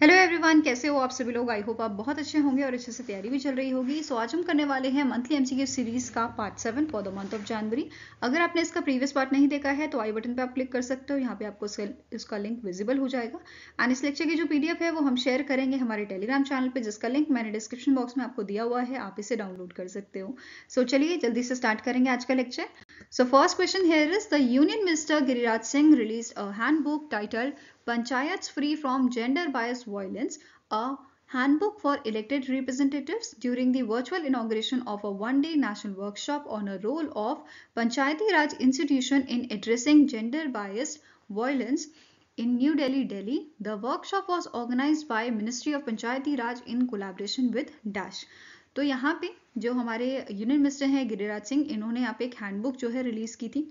Hello everyone, कैसे हो आप सभी लोग। आई होप आप बहुत अच्छे होंगे और अच्छे से तैयारी भी चल रही होगी। सो आज हम करने वाले हैं मंथली एमसीक्यू सीरीज का part 7 for the month of January. अगर आपने इसका प्रीवियस पार्ट नहीं देखा है तो आई बटन पे आप क्लिक कर सकते हो, यहाँ पे आपको इसका लिंक विजिबल हो जाएगा। एंड इस लेक्चर की जो पीडीएफ है वो हम शेयर करेंगे हमारे टेलीग्राम चैनल पे, जिसका लिंक मैंने डिस्क्रिप्शन बॉक्स में आपको दिया हुआ है, आप इसे डाउनलोड कर सकते हो। सो चलिए जल्दी से स्टार्ट करेंगे आज का lecture. So first question here is, the Union Minister Giriraj Singh released a handbook titled Panchayats Free from Gender Biased Violence, a handbook for elected representatives, during the virtual inauguration of a one-day national workshop on a role of Panchayati Raj institution in addressing gender biased violence in New Delhi, Delhi. The workshop was organized by Ministry of Panchayati Raj in collaboration with Dash. तो यहाँ पे जो हमारे union minister हैं गिरिराज सिंह, इन्होंने यहाँ पे एक हैंडबुक जो है रिलीज की थी,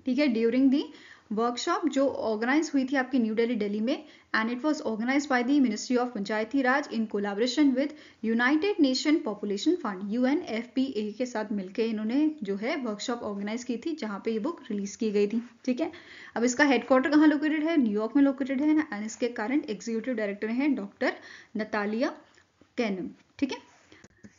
ठीक है, ड्यूरिंग दी वर्कशॉप जो ऑर्गेनाइज हुई थी आपकी न्यू दिल्ली दिल्ली में। And it was organised by the ministry of Panchayati Raj in collaboration with United Nation Population Fund UNFPA के साथ मिलकर इन्होंने जो है वर्कशॉप ऑर्गेनाइज की थी, जहाँ पे ये बुक रिलीज की गई थी। ठीक है, अब इसका हेडक्वार्टर कहाँ लोकेटेड है? न्यूयॉर्क में लोकेटेड है। एंड इसके करंट एग्जीक्यूटिव डायरेक्टर हैं डॉक्टर नतालिया कैनम। ठीक है,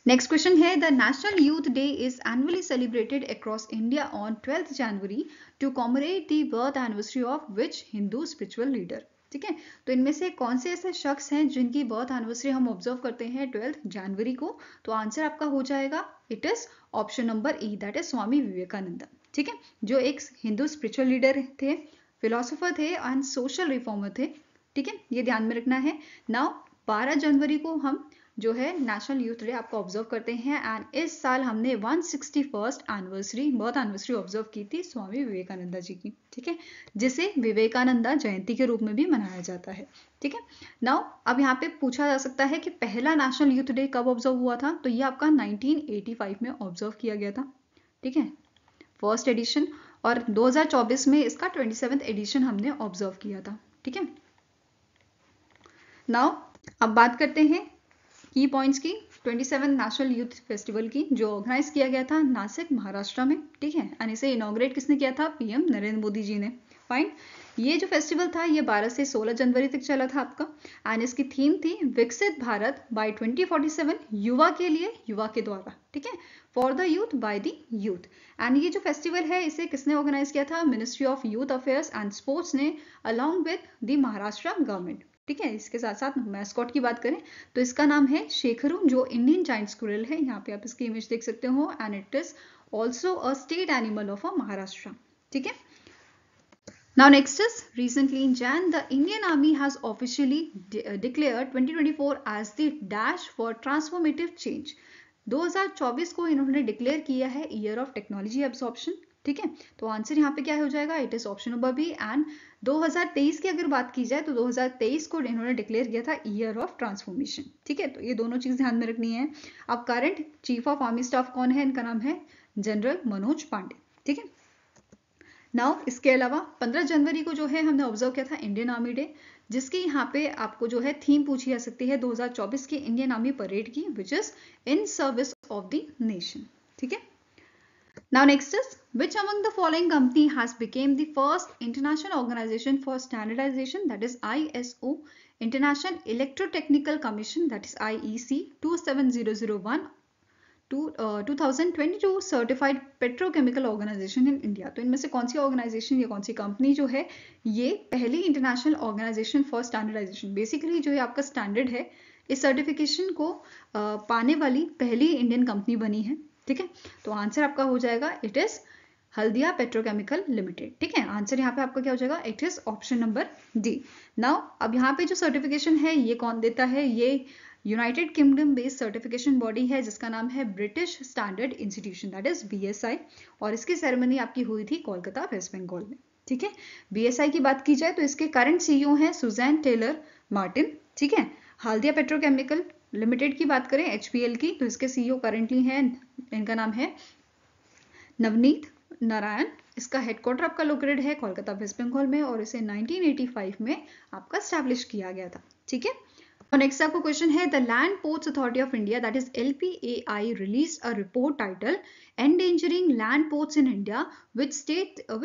next question here, the National Youth Day is annually celebrated across India on 12th January to commemorate the birth anniversary of which Hindu spiritual leader। ठीक है, तो इनमें से कौन से ऐसे शख्स हैं जिनकी बर्थ एनिवर्सरी हम ऑब्जर्व करते हैं 12th जनवरी को? तो आंसर आपका हो जाएगा, it is option number E, that is Swami Vivekananda. ठीक है, जो एक हिंदू स्पिरिचुअल लीडर थे, फिलोसोफर थे एंड सोशल रिफॉर्मर थे। ठीक है, ये ध्यान में रखना है। नाउ 12 जनवरी को हम जो है नेशनल यूथ डे आपको ऑब्जर्व करते हैं। एंड इस साल हमने 161st anniversary birth anniversary observe की थी स्वामी विवेकानंदा जी की। ठीक है, जिसे विवेकानंदा जयंती के रूप में भी मनाया जाता है। ठीक है, नाउ अब यहाँ पे पूछा जा सकता है कि पहला नेशनल यूथ डे कब ऑब्जर्व हुआ था? तो ये आपका 1985 में ऑब्जर्व किया गया था। ठीक है, फर्स्ट एडिशन, और 2024 में इसका 27th एडिशन हमने ऑब्जर्व किया था। ठीक है, नाउ अब बात करते हैं की पॉइंट्स की 27 नेशनल यूथ फेस्टिवल की, जो ऑर्गेनाइज किया गया था नासिक महाराष्ट्र में। ठीक है, एंड इसे इनॉग्रेट किसने किया था? पीएम नरेंद्र मोदी जी ने। फाइन, ये जो फेस्टिवल था ये 12 से 16 जनवरी तक चला था आपका। एंड इसकी थीम थी विकसित भारत बाय 2047, युवा के लिए युवा के द्वारा। ठीक है, for the youth by the youth. And ये जो फेस्टिवल है इसे किसने ऑर्गेनाइज किया था? Ministry of youth affairs and sports ने along with the Maharashtra government. ठीक है, इसके साथ साथ मैस्कॉट की बात करें तो इसका नाम है शेखरू, जो इंडियन जाइंट स्क्विरल है। यहाँ पे आप इसकी इमेज देख सकते हो। And it is also a state animal of a Maharashtra. ठीक है, now next is, recently in Jan the Indian Army has officially declared 2024 as the dash for transformative change। 2024 को इन्होंने डिक्लेयर किया है ईयर ऑफ टेक्नोलॉजी एब्सॉर्प्शन। ठीक है, तो answer यहाँ पे क्या हो जाएगा? It is option number B. And 2023 की अगर बात की जाए तो 2023 को इन्होंने डिक्लेयर किया था ईयर ऑफ ट्रांसफॉर्मेशन। ठीक है, तो ये दोनों चीज ध्यान में रखनी है। अब current chief of army staff कौन है? इनका नाम है जनरल मनोज पांडे। ठीक है, नाउ इसके अलावा 15 जनवरी को जो है हमने ऑब्जर्व किया था इंडियन आर्मी डे, जिसकी यहाँ पे आपको जो है थीम पूछी जा सकती है 2024 की इंडियन आर्मी परेड की, which is in service of the nation. ठीक है, now next is, which among the following company has became the first international organization for standardization, that is ISO, International Electrotechnical Commission, that is IEC 27001 2022 certified petrochemical organisation in India. तो इनमें से कौन सी organisation या कौन सी company जो है ये पहली International Organization for Standardization, basically जो है आपका स्टैंडर्ड है, इस सर्टिफिकेशन को पाने वाली पहली इंडियन कंपनी बनी है। ठीक है, तो आंसर आपका हो जाएगा, it is Haldia petrochemical limited. ठीक है, आंसर यहाँ पे आपका क्या हो जाएगा? It is option number D. Now अब यहाँ पे जो सर्टिफिकेशन है ये कौन देता है? ये United kingdom based certification body है, जिसका नाम है British standard institution, that is BSI। और इसकी सेरेमनी आपकी हुई थी कोलकाता, वेस्ट बंगाल में। ठीक है, BSI की बात की जाए तो इसके करंट CEO हैं सुजैन टेलर मार्टिन। ठीक है, हल्दिया पेट्रोकेमिकल लिमिटेड की बात करें HPL की, तो इसके CEO करंटली हैं, इनका नाम है नवनीत नारायण। इसका हेडक्वार्टर आपका लोकेटेड है कोलकाता, वेस्ट बंगाल में, और इसे 1985 में आपका स्टैब्लिश किया गया था। ठीक है, नेक्स्ट आपको क्वेश्चन है, the land ports authority of India that is LPAI released a report title endangering land ports in India which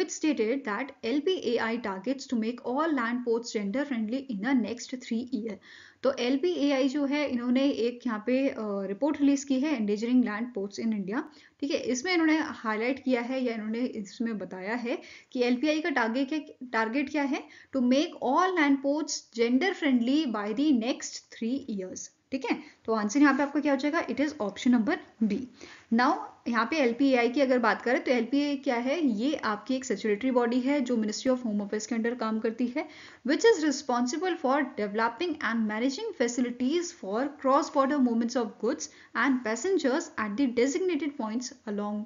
stated that LPAI targets to make all land ports gender friendly in the next 3 year। तो LPAI जो है इन्होंने एक यहाँ पे report release की है endangering land ports in India. ठीक है, इसमें इन्होंने हाईलाइट किया है या इन्होंने इसमें बताया है कि LPAI का टारगेट क्या है, to make all land ports gender friendly by the next 3 years। ठीक है, तो आंसर यहाँ पे आपका क्या हो जाएगा, it is option number B. Now यहाँ पे LPAI की अगर बात करें तो LPAI क्या है, ये आपकी एक स्टैट्यूटरी बॉडी है जो मिनिस्ट्री ऑफ होम अफेयर्स के अंडर काम करती है, which is responsible for developing and managing facilities for cross border movements of goods and passengers at the designated points along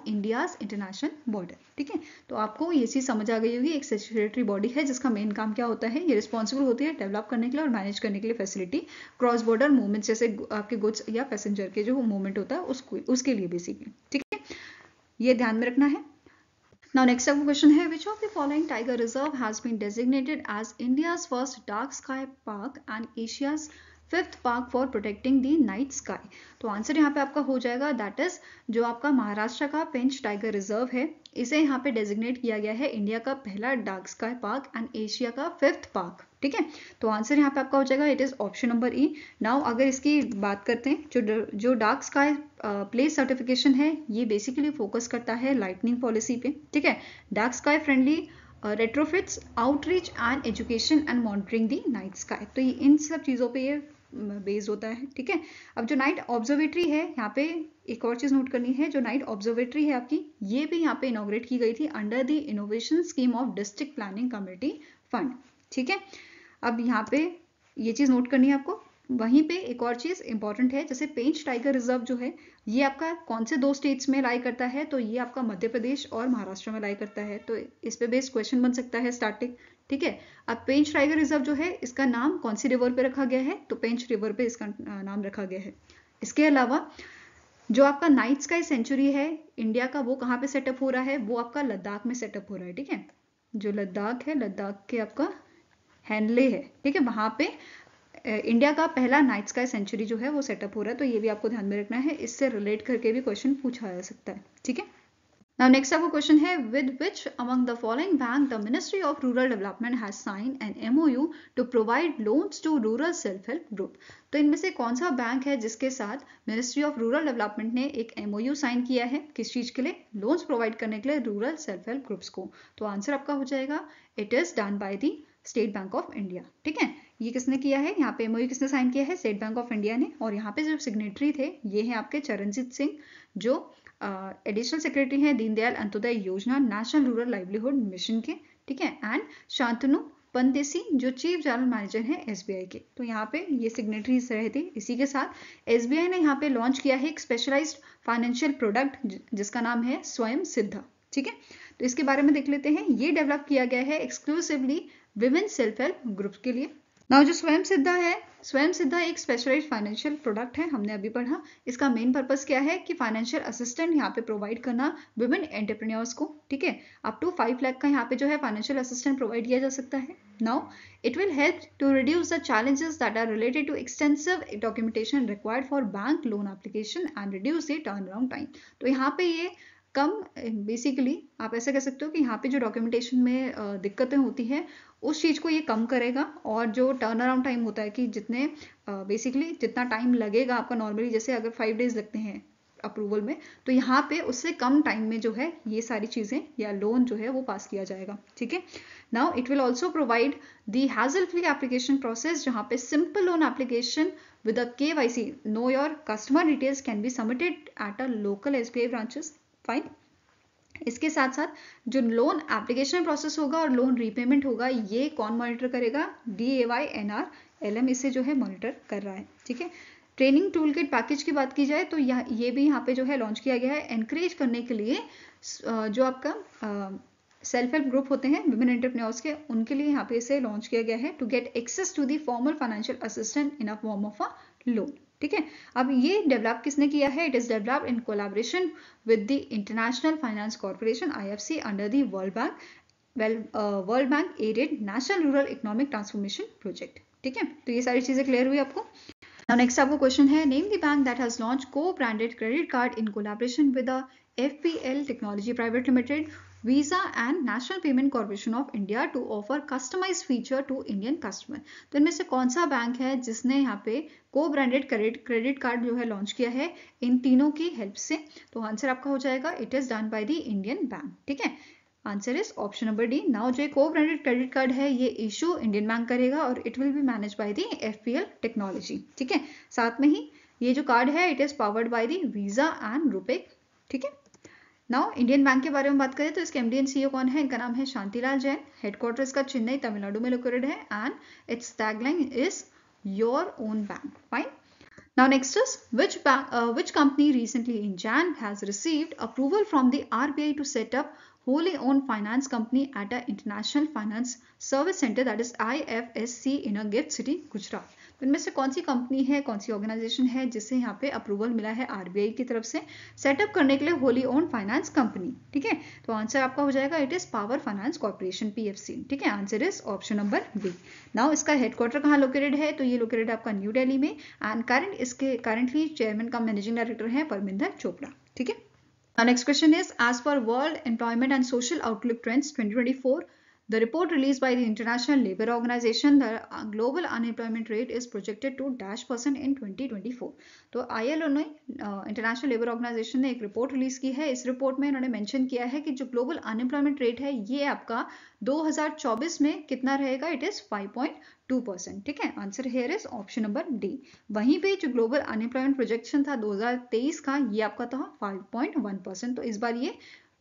India's international border. ठीक है, तो आपको ये चीज समझ आ गई होगी, एक स्टैट्यूटरी बॉडी है जिसका मेन काम क्या होता है, ये रिस्पॉन्सिबल होती है डेवलप करने के लिए और मैनेज करने के लिए फैसिलिटी क्रॉस बॉर्डर मूवमेंट, जैसे आपके गुड्स या पैसेंजर के जो मूवमेंट होता है उसके लिए बेसिकली। ठीक है, ये ध्यान में रखना है। Now next up question है, which of the following tiger reserve has been designated as India's first dark sky park and Asia's fifth park for protecting the night sky. तो आंसर यहाँ पे आपका हो जाएगा, दैट इज जो आपका महाराष्ट्र का पेंच टाइगर रिजर्व है, इसे यहाँ पे डेजिग्नेट किया गया है इंडिया का पहला dark sky park and Asia का फिफ्थ पार्क। ठीक है, तो आंसर यहाँ पे आपका हो जाएगा, it is option number E. Now अगर इसकी बात करते हैं, जो डार्क स्काई प्लेस सर्टिफिकेशन है, ये बेसिकली फोकस करता है लाइटनिंग पॉलिसी पे। ठीक है, dark sky friendly retrofits, outreach and education and monitoring the night sky. तो ये इन सब चीज़ों पे ये बेस्ड होता है। ठीक है, अब जो नाइट ऑब्जर्वेटरी है, यहाँ पे एक और चीज नोट करनी है, जो नाइट ऑब्जर्वेटरी है आपकी, ये भी यहाँ पे इनॉग्रेट की गई थी under the innovation scheme of district planning committee fund. ठीक है, अब यहाँ पे ये चीज नोट करनी है आपको। वहीं पे एक और चीज इंपॉर्टेंट है, जैसे पेंच टाइगर रिजर्व जो है, ये आपका कौन से दो स्टेट्स में लाई करता है, तो ये आपका मध्य प्रदेश और महाराष्ट्र में लाई करता है। तो इस पे बेस्ड क्वेश्चन बन सकता है स्टार्टिंग। ठीक है, अब पेंच टाइगर रिजर्व जो है, इसका नाम कौन सी रिवर पे रखा गया है, तो पेंच रिवर पे इसका नाम रखा गया है। इसके अलावा जो आपका नाइट स्काई सेंचुरी है इंडिया का, वो कहाँ पे सेटअप हो रहा है, वो आपका लद्दाख में सेटअप हो रहा है। ठीक है, जो लद्दाख है, लद्दाख के आपका हैंडले है। ठीक है, वहां पे इंडिया का पहला नाइट स्काई सेंचुरी जो है वो सेटअप हो रहा है। तो ये भी आपको ध्यान में रखना है, इससे रिलेट करके भी क्वेश्चन पूछा जा सकता है। ठीक है, Now next आपको क्वेश्चन है, with which among the following bank the Ministry of Rural Development has signed an MOU to provide loans to rural self-help group। तो इनमें से कौन सा बैंक है जिसके साथ मिनिस्ट्री ऑफ रूरल डेवलपमेंट ने एक MOU साइन किया है, किस चीज के लिए, लोन्स प्रोवाइड करने के लिए रूरल सेल्फ हेल्प ग्रुप्स को। तो आंसर आपका हो जाएगा, it is done by the state bank of India. ठीक है, ये किसने किया है, यहाँ पे MOU किसने साइन किया है, स्टेट बैंक ऑफ इंडिया ने। और यहाँ पे जो सिग्नेटरी थे, ये हैं आपके चरणजीत सिंह, जो एडिशनल सेक्रेटरी है दीनदयाल अंत्योदय योजना नेशनल रूरल लाइवलीहुड मिशन के। ठीक है, एंड शांतनु पंतेसी जो चीफ जनरल मैनेजर है SBI के। तो यहाँ पे ये सिग्नेटरीज रहे थे। इसी के साथ SBI ने यहाँ पे लॉन्च किया है एक स्पेशलाइज्ड फाइनेंशियल प्रोडक्ट जिसका नाम है स्वयं सिद्धा। ठीक है, तो इसके बारे में देख लेते हैं। ये डेवलप किया गया है exclusively women self help group के लिए। नाउ जो स्वयं सिद्धा है, स्वयं सिद्धा एक स्पेशलाइज्ड फाइनेंशियल प्रोडक्ट है, हमने अभी पढ़ा। इसका मेन पर्पस क्या है कि फाइनेंशियल असिस्टेंट यहाँ पे प्रोवाइड करना विमेन एंटरप्रेन्योर्स को। ठीक है, अप टू 5 लाख का यहाँ पे जो है फाइनेंशियल असिस्टेंट प्रोवाइड किया जा सकता है। Now it will help to reduce the challenges that are related to extensive documentation required for bank loan application and reduce the turn around time. तो यहाँ पे ये कम, बेसिकली आप ऐसा कह सकते हो कि यहाँ पे जो डॉक्यूमेंटेशन में दिक्कतें होती है, उस चीज़ को ये कम करेगा। और जो टर्न अराउंड टाइम होता है कि जितने बेसिकली जितना टाइम लगेगा आपका, नॉर्मली जैसे अगर 5 डेज लगते हैं अप्रूवल में, तो यहाँ पे उससे कम टाइम में जो है ये सारी चीज़ें या लोन जो है वो पास किया जाएगा। ठीक है, now it will also provide the hassle free application process, जहाँ पे simple loan application with a KYC know your customer details can be submitted at a local SBI branches. Fine, इसके साथ साथ जो लोन एप्लीकेशन प्रोसेस होगा और loan repayment होगा, ये कौन मॉनिटर करेगा, DAYNRLM इसे जो है मॉनिटर कर रहा है। ठीक है, ट्रेनिंग टूल किट पैकेज की बात की जाए तो ये भी यहाँ पे जो है लॉन्च किया गया है एनकरेज करने के लिए। जो आपका सेल्फ हेल्प ग्रुप होते हैं विमेन एंटरप्रेन्योर्स के, उनके लिए यहाँ पे इसे लॉन्च किया गया है to get access to the formal financial assistant in a form of a loan. ठीक है, अब ये डेवलप किसने किया है, it is developed in collaboration with the International Finance Corporation IFC under the World Bank World Bank aided National Rural Economic Transformation Project. ठीक है, तो ये सारी चीजें क्लियर हुई आपको। Now next आपको क्वेश्चन है, name the bank that has launch co-branded credit card in collaboration with the FPL Technology Private Limited, Visa and National Payment Corporation of India to offer customized feature to Indian customer। तो इनमें से कौन सा bank है जिसने यहाँ पे co-branded credit card जो है लॉन्च किया है इन तीनों की हेल्प से? तो आंसर आपका हो जाएगा it is done by the Indian bank. ठीक है, answer is option number D. Now जो को ब्रांडेड क्रेडिट कार्ड है ये इशू इंडियन बैंक करेगा और it will be manage by the FPL technology. ठीक है, साथ में ही ये जो कार्ड है it is powered by the visa and RuPay. ठीक है, नाउ इंडियन बैंक के बारे में बात करें तो इसके MD and CEO कौन है? इनका नाम है शांतिलाल जैन। हेडक्वार्टर इसका चेन्नई तमिलनाडु में लोकेटेड है and it's tagline is your own bank. Fine. Now next is which company recently in Jan has received approval from the RBI to set up wholly owned finance company at a International Finance Service Center that is IFSC in a GIFT City, Gujarat। तो इनमें से कौन सी company है, कौन सी organization है जिसे यहाँ पे अप्रूवल मिला है RBI की तरफ से सेटअप करने के लिए होली ओन फाइनेंस कंपनी? ठीक है, तो आंसर आपका हो जाएगा it is Power Finance Corporation PFC। ठीक है, answer is option number B. Now इसका हेडक्वार्टर कहाँ लोकेटेड है? तो ये लोकेटेड है आपका न्यू दिल्ली में एंड इसके करंटली चेयरमैन का मैनेजिंग डायरेक्टर है परमिंदर चोपड़ा। ठीक है, next question is as per World Employment and Social Outlook Trends 2024, the report released by the International Labour Organization, the global unemployment rate is projected to -% in 2024। तो ILO ने international labour organisation ने एक report release की है। इस report में इन्होंने mention किया है कि जो ग्लोबल अनएम्प्लॉयमेंट रेट है ये आपका 2024 में कितना रहेगा? It is 5.2%। ठीक है, answer here is option number D. वहीं पे जो ग्लोबल अनएम्प्लॉयमेंट प्रोजेक्शन था 2023 का ये आपका था 5.1%। तो इस बार ये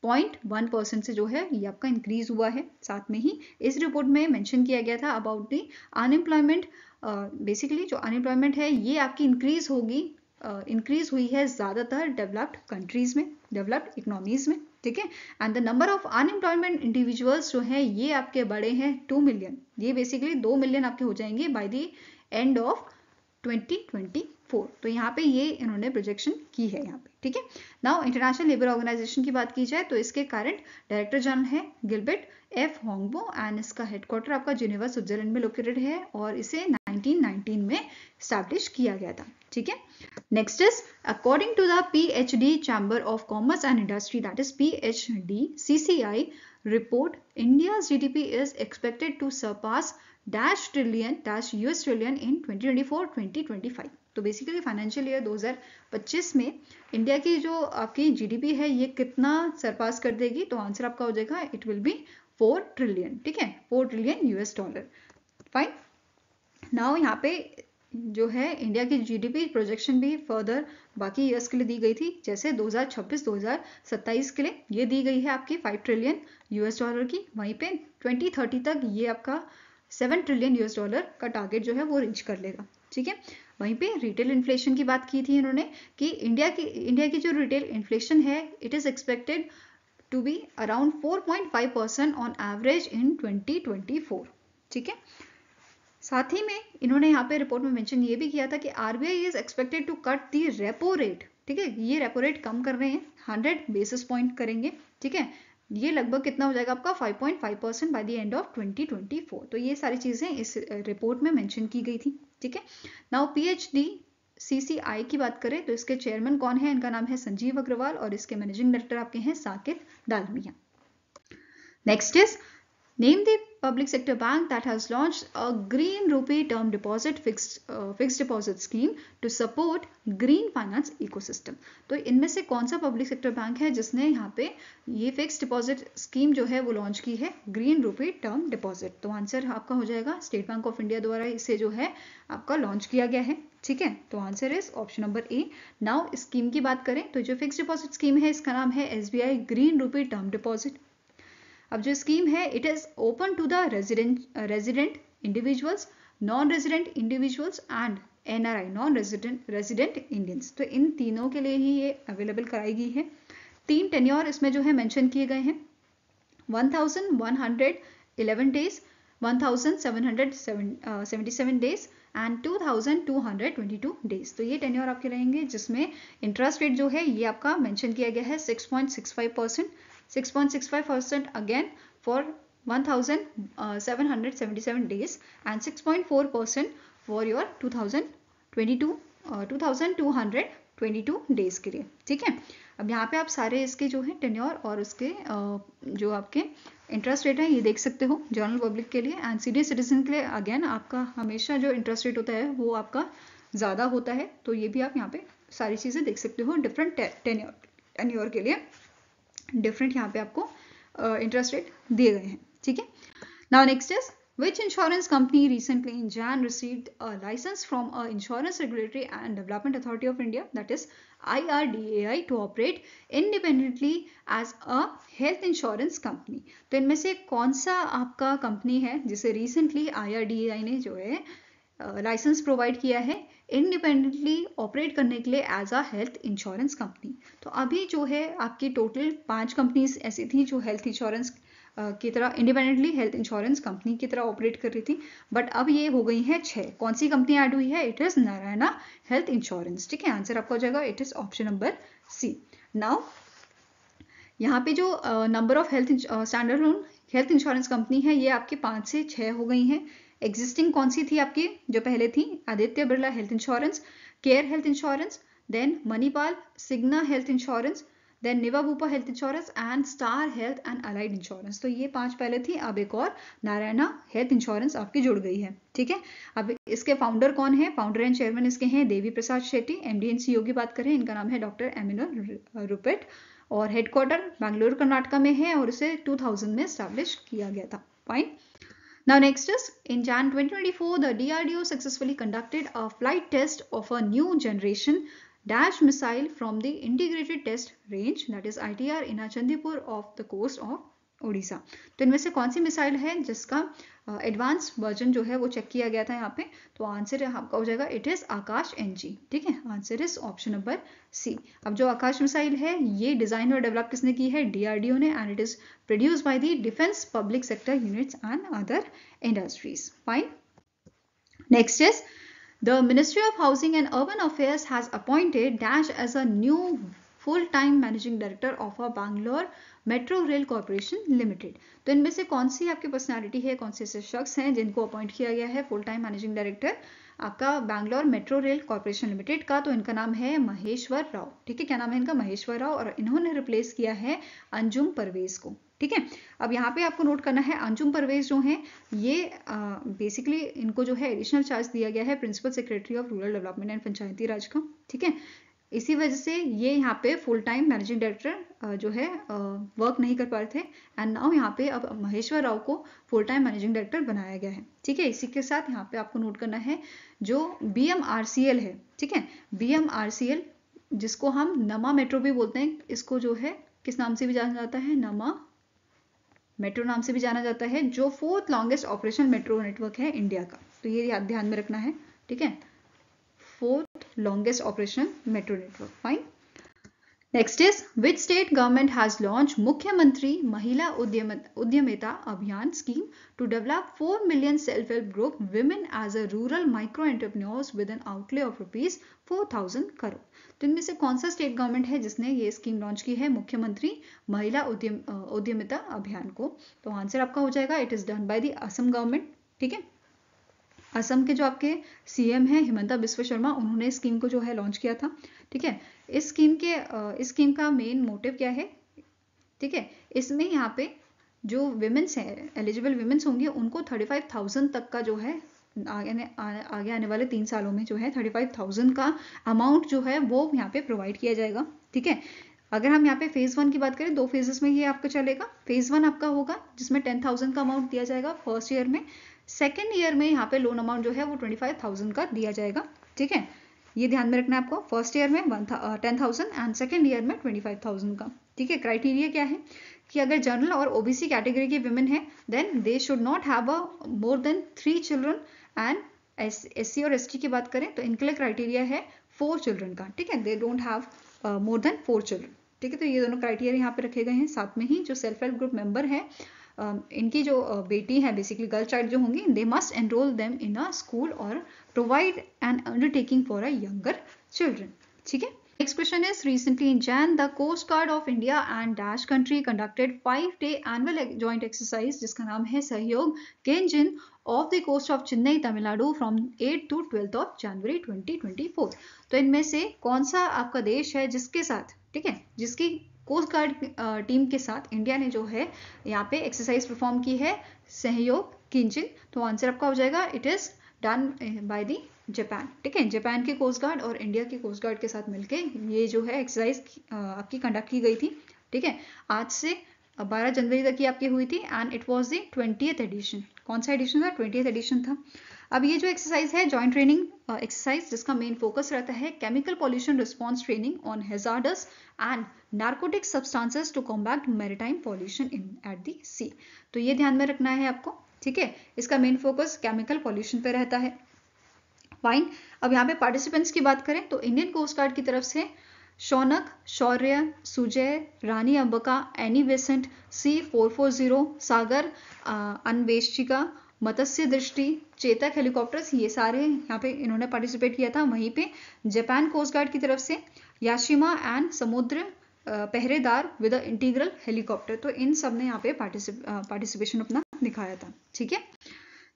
0.1% से जो है ये आपका इंक्रीज हुआ है। साथ में ही इस रिपोर्ट में मेंशन किया गया था अबाउट द अनएम्प्लॉयमेंट, बेसिकली जो अनएम्प्लॉयमेंट है ये आपकी इंक्रीज हुई है ज़्यादातर डेवलप्ड कंट्रीज में, डेवलप्ड इकोनॉमीज में। ठीक है, and the number of unemployment individuals जो है ये आपके बड़े हैं 2 मिलियन। ये बेसिकली 2 मिलियन आपके हो जाएंगे बाय द एंड ऑफ 2024। तो यहाँ पे ये इन्होंने प्रोजेक्शन की है यहाँ पे। ठीक है, नाउ इंटरनेशनल लेबर ऑर्गेनाइजेशन की बात की जाए तो इसके करंट डायरेक्टर जनरल है गिलबर्ट F. होंगबो एंड इसका हेडक्वार्टर आपका जिनेवा स्विट्जरलैंड में लोकेटेड है और इसे 1919 में स्टैब्लिश किया गया था। ठीक है, next is according to the PhD Chamber of Commerce and Industry that is PhD CCI report, India's GDP is expected to surpass $US trillion in 2024-2025। तो बेसिकली फाइनेंशियल ईयर 2025 में इंडिया की जो आपकी GDP है ये कितना सरपास कर देगी? तो आंसर आपका हो जाएगा इट विल बी 4 ट्रिलियन। ठीक है, 4 trillion US dollar. Fine. Now यहाँ पे जो है इंडिया की GDP प्रोजेक्शन भी फर्दर बाकी ईयर्स के लिए दी गई थी, जैसे 2026-2027 के लिए ये दी गई है आपकी 5 ट्रिलियन US डॉलर की। वहीं पे 2030 तक ये आपका 7 ट्रिलियन US डॉलर का टारगेट जो है वो रीच कर लेगा। ठीक है, वहीं पे रिटेल इन्फ्लेशन की बात की थी इन्होंने कि इंडिया की जो रिटेल इन्फ्लेशन है it is expected to be around 4.5% on average in 2024। ठीक है, साथ ही में इन्होंने यहाँ पे रिपोर्ट में मेंशन ये भी किया था कि RBI is expected to cut the repo rate. ठीक है, ये रेपो रेट कम कर रहे हैं, 100 बेसिस पॉइंट करेंगे। ठीक है, ये लगभग कितना हो जाएगा आपका 5.5% बाय द एंड ऑफ 2024। तो ये सारी चीजें इस रिपोर्ट में मेंशन की गई थी। ठीक है, नाउ PhD CCI की बात करें तो इसके चेयरमैन कौन है? इनका नाम है संजीव अग्रवाल और इसके मैनेजिंग डायरेक्टर आपके हैं Saqib Dalmia. Next is name the public sector bank that has launched a green rupee term deposit fixed deposit scheme to support green finance ecosystem। तो इनमें से कौन सा पब्लिक सेक्टर बैंक है जिसने यहाँ पे ये फिक्स्ड डिपॉजिट स्कीम जो है वो लॉन्च की है, ग्रीन रूपी टर्म डिपॉजिट? तो आंसर आपका हो जाएगा स्टेट बैंक ऑफ इंडिया द्वारा इसे जो है आपका लॉन्च किया गया है। ठीक है, तो answer is option number A. Now scheme की बात करें तो जो फिक्स्ड डिपॉजिट स्कीम है इसका नाम है SBI green rupee term deposit. अब जो स्कीम है it is open to the resident individuals, non resident individuals and NRI non resident Indians. तो इन तीनों के लिए ही ये अवेलेबल कराई गई है। 3 टेन्योर इसमें जो है मेंशन किए गए हैं, 1111 डेज, 1777 डेज एंड 2222 डेज। तो ये टेन्योर आपके रहेंगे जिसमें इंटरेस्ट रेट जो है ये आपका मेंशन किया गया है 6.65%, 6.65% again for 1777 days and 6.4% for your 2222 days के लिए, ठीक है। अब यहाँ पे आप सारे इसके जो है टेन्योर और उसके जो आपके इंटरेस्ट रेट है ये देख सकते हो जनरल पब्लिक के लिए। एंड सीनियर सिटीजन के लिए अगेन आपका हमेशा जो इंटरेस्ट रेट होता है वो आपका ज़्यादा होता है, तो ये भी आप यहाँ पे सारी चीज़ें देख सकते हो। डिफरेंट टेन्योर के लिए डिफरेंट यहाँ पे आपको इंटरेस्ट रेट दिए गए हैं, ठीक है। Now next is which insurance company recently in Jan received a license from a Insurance Regulatory and Development Authority of India, that is IRDAI, to operate independently as a health insurance company। तो इनमें से कौन सा आपका company है जिसे recently IRDAI ने जो है लाइसेंस प्रोवाइड किया है इंडिपेंडेंटली ऑपरेट करने के लिए as a health insurance company. तो अभी जो है आपकी टोटल 5 कंपनीज ऐसी थी जो हेल्थ इंश्योरेंस की तरह इंडिपेंडेंटली हेल्थ इंश्योरेंस कंपनी की तरह ऑपरेट कर रही थी, बट अब ये हो गई हैं 6। कौन सी कंपनी ऐड हुई है? It is Narayana health insurance, ठीक है। आंसर आपका हो जाएगा it is option number C. Now यहाँ पे जो number of health standalone health insurance company है ये आपकी 5 से 6 हो गई हैं। एग्जिस्टिंग कौन सी थी आपकी जो पहले थी? Aditya Birla health insurance, care health insurance, then Manipal, Cigna health insurance, then Niva Bupa health insurance and star health and allied insurance. तो ये 5 पहले थी, अब एक और नारायणा हेल्थ इंश्योरेंस आपकी जुड़ गई है, ठीक है। अब इसके फाउंडर कौन है? फाउंडर एंड चेयरमैन इसके हैं Devi Prasad Shetty. MD and CEO की बात करें इनका नाम है डॉक्टर एमिनो रुपेट और हेडक्वार्टर बेंगलुरु कर्नाटका में है और इसे 2000 में एस्टैब्लिश किया गया था। Fine. Now next is in Jan 2024 the DRDO successfully conducted a flight test of a new generation Dash missile from the Integrated Test Range, that is ITR, in Chandipur off the coast of Odisha. तो इनमें से कौन सी missile है जिसका advance version जो है वो check किया गया था यहाँ पे? तो आंसर आपका हो जाएगा इट इज आकाश NG, ठीक है। Answer is option number C. अब जो आकाश मिसाइल है ये डिजाइन और डेवलप किसने की है? DRDO ने, and it is produced by the defence public sector units and other industries. Fine. Next is The Ministry of Housing and Urban Affairs has appointed Dash as a new full-time managing director of a Bangalore Metro Rail Corporation Limited। तो इनमें से कौन सी आपकी personality है, कौन से ऐसे शख्स हैं जिनको अपॉइंट किया गया है फुल टाइम मैनेजिंग डायरेक्टर आपका Bangalore metro rail corporation limited का? तो इनका नाम है महेश्वर राव, ठीक है। क्या नाम है इनका? महेश्वर राव। और इन्होंने रिप्लेस किया है अंजुम परवेज को, ठीक है। अब यहाँ पे आपको नोट करना है अंजुम परवेज जो हैं ये बेसिकली इनको जो है एडिशनल चार्ज दिया गया है principal secretary of rural development and panchayati raj का, ठीक है। इसी वजह से ये यहाँ पे फुल टाइम मैनेजिंग डायरेक्टर जो है वर्क नहीं कर पा रहे थे, एंड नाउ यहाँ पे अब महेश्वर राव को फुल टाइम मैनेजिंग डायरेक्टर बनाया गया है, ठीक है। इसी के साथ यहाँ पे आपको नोट करना है जो BMRCL है, ठीक है। BMRCL जिसको हम नमा मेट्रो भी बोलते हैं, इसको जो है किस नाम से भी जाना जाता है? नमा मेट्रो नाम से भी जाना जाता है, जो 4th longest operational metro network है इंडिया का। तो ये ध्यान में रखना है, ठीक है। 4th longest operational metro network. Fine. Next is which state government has launch Mukhyamantri Mahila Udyamita Abhiyan scheme to develop 4 million self help group women as a rural micro entrepreneurs with an outlay of ₹4,000 crore. तो इनमें से कौन सा स्टेट गवर्नमेंट है जिसने ये scheme launch की है मुख्यमंत्री महिला उद्यमिता अभियान को? तो आंसर आपका हो जाएगा it is done by the Assam government, ठीक है। असम के जो आपके CM हैं हिमंता बिस्वा शर्मा, उन्होंने स्कीम को जो है लॉन्च किया था, ठीक है। इस स्कीम का मेन मोटिव क्या है? ठीक है, इसमें यहाँ पे जो विमेंस हैं, एलिजिबल विमेंस होंगी, उनको 35,000 तक का जो है आगे आने वाले 3 सालों में जो है 35,000 का अमाउंट जो है वो यहाँ पे प्रोवाइड किया जाएगा, ठीक है। अगर हम यहाँ पे फेज 1 की बात करें, 2 फेजेस में ये आपका चलेगा। फेज 1 आपका होगा जिसमें 10,000 का अमाउंट दिया जाएगा फर्स्ट ईयर में। सेकेंड ईयर में यहाँ पे लोन अमाउंट जो है वो 25,000 का दिया जाएगा, ठीक है। ये ध्यान में रखना है आपको। फर्स्ट ईयर में 10,000 एंड सेकेंड ईयर में 25,000 का, ठीक है। क्राइटेरिया क्या है कि अगर जनरल और OBC कैटेगरी के विमेन है then they should not have a more than 3 children, and SC और ST की बात करें तो इनके लिए क्राइटेरिया है 4 चिल्ड्रन का, ठीक है। They don't have more than 4 children, ठीक है। तो ये दोनों क्राइटेरिया यहाँ पे रखे गए हैं। साथ में ही जो सेल्फ हेल्प ग्रुप मेंबर है इनकी जो बेटी है बेसिकली गर्ल चाइल्ड जो होंगी, they must enrol them in a school और provide an undertaking for a younger children, ठीक है। Next question is, recently in Jan, the Coast Guard of India and Dash country conducted 5-day annual joint exercise जिसका नाम है Sahyog Kaijin of the coast of Chennai Tamil Nadu from 8 to 12th of January 2024। तो इनमें से कौन सा आपका देश है जिसके साथ, ठीक है, जिसकी कोस्ट गार्ड टीम के साथ इंडिया ने जो है यहाँ पे एक्सरसाइज परफॉर्म की है सहयोग केंजिन। तो आंसर आपका हो जाएगा it is done by the Japan, ठीक है, जापान के कोस्ट गार्ड और इंडिया के कोस्ट गार्ड के साथ मिलके ये जो है एक्सरसाइज आपकी कंडक्ट की गई थी, ठीक है। आज से 12 जनवरी तक की आपकी हुई थी and it was the 20th edition. कौन सा एडिशन था? 20th एडिशन था। अब ये जो एक्सरसाइज है जॉइंट ट्रेनिंग एक्सरसाइज जिसका मेन फोकस रहता है chemical pollution response training on hazardous and narcotic substances to combat maritime pollution in at the sea. तो ये ध्यान में रखना है आपको, ठीक है। इसका मेन फोकस केमिकल पॉल्यूशन पे रहता है। फाइन। अब यहाँ पे पार्टिसिपेंट्स की बात करें तो इंडियन कोस्ट गार्ड की तरफ से शौनक, शौर्य, सुजय, रानी अंबिका, एनी बेसेंट, C440, सागर, अन्वेषिका, मत्स्य दृष्टि, चेतक हेलीकॉप्टर्स, ये सारे यहाँ पे इन्होंने पार्टिसिपेट किया था। वहीं पे जापान कोस्ट गार्ड की तरफ से याशिमा एंड समुद्र पहरेदार विद इंटीग्रल हेलीकॉप्टर। तो इन सब ने यहाँ पे पार्टिसिपेशन अपना दिखाया था, ठीक है।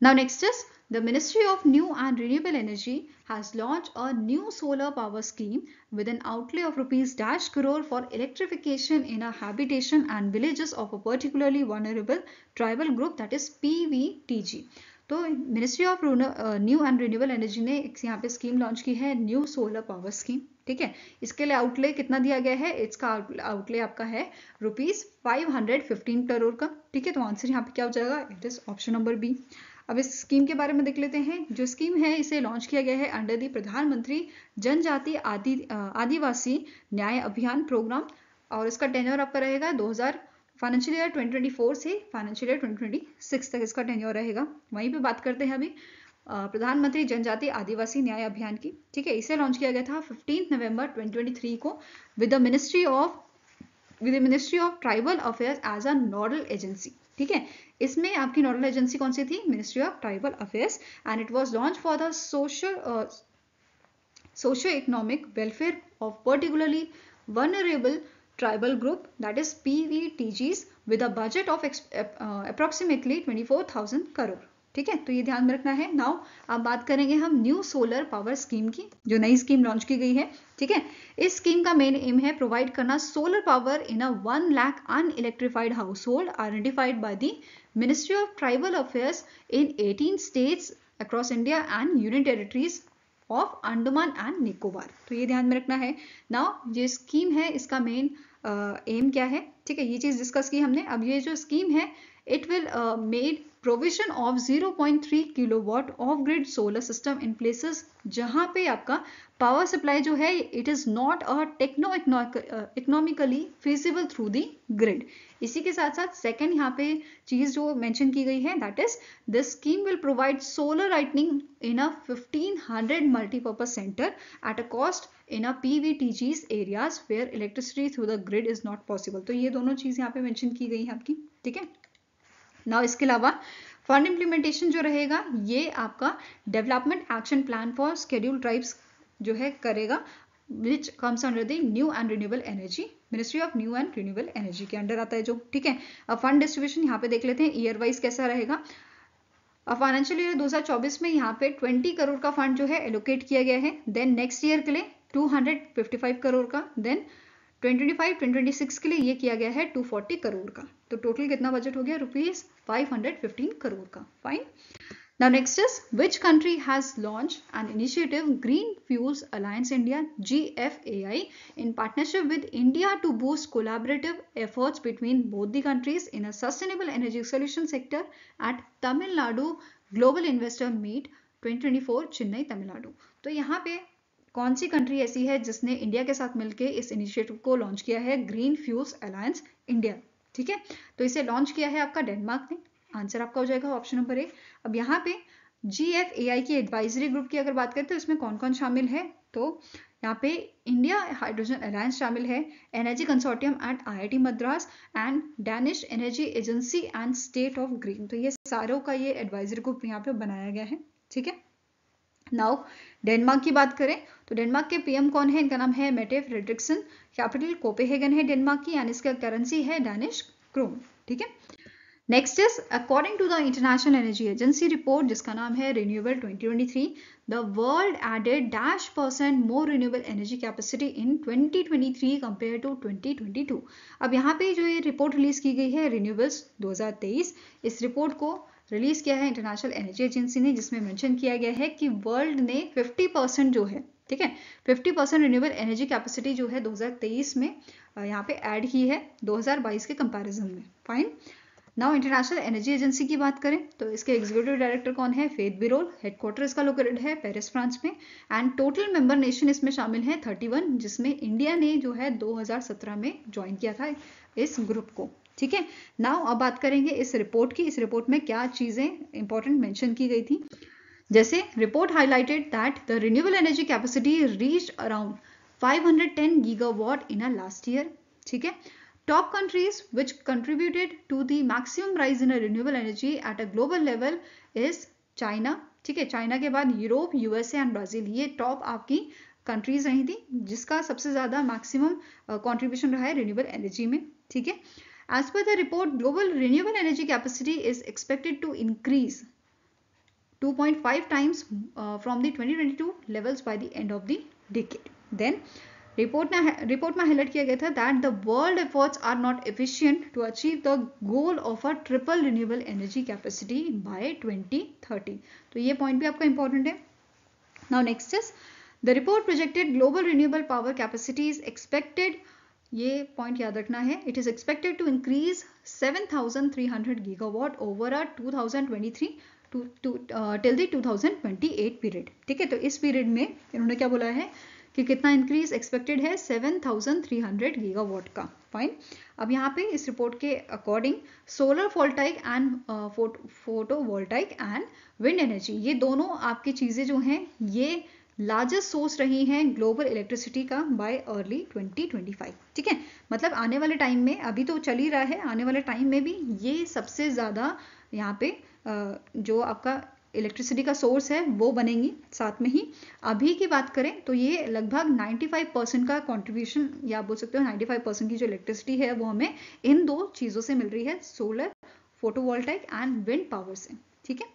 Now next is the Ministry of New and Renewable Energy has launched a new solar power scheme with an outlay of ₹dash crore for electrification in a habitation and villages of a particularly vulnerable tribal group, that is PVTG। तो ministry of new and renewable energy ने यहाँ पे scheme launch की है, new solar power scheme, ठीक है। इसके लिए आउटले कितना दिया गया है? इसका आउटले आपका है ₹515 करोड़ का, ठीक है। तो आंसर यहाँ पे क्या हो जाएगा? It is option number B. अब इस स्कीम के बारे में देख लेते हैं। जो स्कीम है इसे लॉन्च किया गया है अंडर दी प्रधानमंत्री जनजाति आदिवासी न्याय अभियान प्रोग्राम और इसका टेन्योर आपका रहेगा फाइनेंशियल ईयर 2024 से फाइनेंशियल ईयर 2026 तक इसका टेन्योर रहेगा। वहीं पे बात करते हैं अभी प्रधानमंत्री जनजाति आदिवासी न्याय अभियान की, ठीक है। इसे लॉन्च किया गया था 15 नवंबर 2023 को with the ministry of tribal Affairs as a nodal agency, ठीक है। इसमें आपकी नोडल एजेंसी कौन सी थी? Ministry of tribal Affairs and it was launch for the socio economic welfare of particularly vulnerable tribal group, that is PVTGs with a budget of approximately 24,000 crore, ठीक है। तो ये ध्यान में रखना है। नाउ अब बात करेंगे हम न्यू सोलर पावर स्कीम की, जो नई स्कीम लॉन्च की गई है, ठीक है। इस स्कीम का मेन एम है प्रोवाइड करना solar power in a 1 lakh unelectrified household identified by the ministry of tribal affairs in 18 states across India and union territories of Andaman and Nicobar. तो ये ध्यान में रखना है। नाउ ये स्कीम है इसका मेन एम क्या है, ठीक है, ये चीज डिस्कस की हमने। अब ये जो स्कीम है it will made provision of 0.3 kilowatt of grid solar system in places जहां पे आपका पावर सप्लाई जो है it is not a economically feasible through the grid. इसी के साथ साथ सेकंड यहाँ पे चीज जो मेंशन की गई है that is this scheme will provide solar lightning in a 1500 multipurpose centre at a cost in a PVTGs areas where electricity through the grid is not possible। तो ये दोनों चीज यहाँ पे मेंशन की गई है आपकी, ठीक है। नाउ इसके अलावा फंड इम्प्लीमेंटेशन जो रहेगा ये आपका development action plan for schedule tribes जो है करेगा, which comes under the new and renewable energy, ministry of new and renewable energy के अंडर आता है जो, ठीक है। अब फंड डिस्ट्रीब्यूशन यहाँ पे देख लेते हैं ईयर वाइज कैसा रहेगा। अब फाइनेंशियल ईयर 2024 में यहाँ पे 20 करोड़ का फंड जो है एलोकेट किया गया है। देन नेक्स्ट ईयर के लिए 255 करोड़ का, देन 2025-2026 के लिए ये किया गया है 240 करोड़ का। तो टोटल कितना बजट हो गया? ₹515 करोड़ का। Fine. Now next is which country has launched an initiative Green Fuels Alliance India GFAI in partnership with India to boost collaborative efforts between both the countries in a sustainable energy solution sector at Tamil Nadu Global Investor Meet 2024 Chennai Tamil Nadu. तो यहाँ पे कौन सी country ऐसी है जिसने India के साथ मिलकर इस इनिशिएटिव को लॉन्च किया है? ग्रीन फ्यूल्स अलायंस इंडिया, ठीक है। तो इसे लॉन्च किया है आपका डेनमार्क ने। आंसर आपका हो जाएगा ऑप्शन नंबर ए। अब यहाँ पे GFAI की एडवाइजरी ग्रुप की अगर बात करें तो इसमें कौन कौन शामिल है? तो यहाँ पे इंडिया हाइड्रोजन अलायंस शामिल है, energy consortium at IIT Madras and Danish Energy Agency and State of Green. तो ये सारों का ये एडवाइजरी ग्रुप यहाँ पे बनाया गया है, ठीक है। नाउ डेनमार्क की बात करें तो डेनमार्क के पीएम कौन है? इनका नाम है मेटे फ्रेडरिक्सन। कैपिटल कोपेहेगन है डेनमार्क की, यानी इसका करेंसी है डैनिश क्रोन। ठीक है, next is according to the International Energy Agency report जिसका नाम है renewable 2023, the world added -% more renewable energy capacity in 2023 compare to 2022। अब यहाँ पे जो ये रिपोर्ट रिलीज की गई है रिन्यूएबल्स 2023, इस रिपोर्ट को रिलीज किया है इंटरनेशनल एनर्जी एजेंसी ने, जिसमें मेंशन किया गया है कि वर्ल्ड ने 50% जो है, ठीक है, 50% रिन्यूएबल एनर्जी कैपेसिटी जो है 2023 में यहाँ पे ऐड की है 2022 के कंपैरिजन में। Fine, now international Energy agency की बात करें तो इसके एग्जीक्यूटिव डायरेक्टर कौन है? फेथ बिरोल। हेडक्वार्टर इसका लोकेटेड है पेरिस फ्रांस में, एंड टोटल मेंबर नेशन इसमें शामिल है 31, जिसमें इंडिया ने जो है 2017 में ज्वाइन किया था इस ग्रुप को। ठीक है, नाउ अब बात करेंगे इस रिपोर्ट की। इस रिपोर्ट में क्या चीजें इंपॉर्टेंट मेंशन की गई थी, जैसे report highlighted that the renewable energy capacity reached around 510 gigawatt in a last year. ठीक है, top countries which contributed to the maximum rise in a renewable energy at a global level is China। ठीक है, China के बाद Europe, USA and Brazil, ये top आपकी countries रही थी जिसका सबसे ज्यादा मैक्सिमम कंट्रीब्यूशन रहा है रिन्यूएबल एनर्जी में। ठीक है, as per the report global renewable energy capacity is expected to increase 2.5 times from the 2022 levels by the end of the decade। Then report में हाईलाइट किया गया था that the world efforts are not efficient to achieve the goal of a triple renewable energy capacity by 2030। तो ये point भी आपका important है। Now next is the report projected global renewable power capacity is expected, ये point याद रखना है, it is expected to increase 7,300 gigawatt over a 2023 till the 2028 period. ठीक है, तो इस पीरियड में इन्होंने क्या बोला है कि कितना इंक्रीज एक्सपेक्टेड है? 7,300 गीगावाट का। फाइन, अब यहाँ पे इस रिपोर्ट के according solar voltaic and photovoltaic and wind energy, ये दोनों आपकी चीजें जो हैं ये लार्जेस्ट सोर्स रही हैं ग्लोबल इलेक्ट्रिसिटी का बाय अर्ली 2025। ठीक है, मतलब आने वाले टाइम में, अभी तो चल ही रहा है, आने वाले टाइम में भी ये सबसे ज्यादा यहाँ पे जो आपका इलेक्ट्रिसिटी का सोर्स है वो बनेंगी। साथ में ही अभी की बात करें तो ये लगभग 95% का कंट्रीब्यूशन, या बोल सकते हो 95% की जो इलेक्ट्रिसिटी है वो हमें इन दो चीजों से मिल रही है, solar, photovoltaic and wind power से। ठीक है,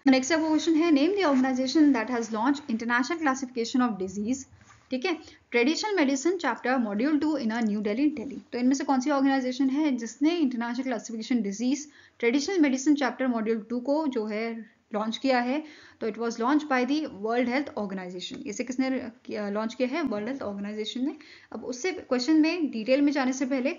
नेक्स्ट क्वेश्चन है name the organization that has launch international classification of disease. ठीक है, traditional medicine chapter module 2 in new Delhi, Delhi. तो इनमें से कौन सी ऑर्गेनाइजेशन है जिसने international classification disease traditional medicine chapter module 2 को जो है लॉन्च किया है? तो it was launch by the world health organization. इसे किसने लॉन्च किया है? वर्ल्ड हेल्थ ऑर्गेनाइजेशन ने। अब उससे क्वेश्चन में डिटेल में जाने से पहले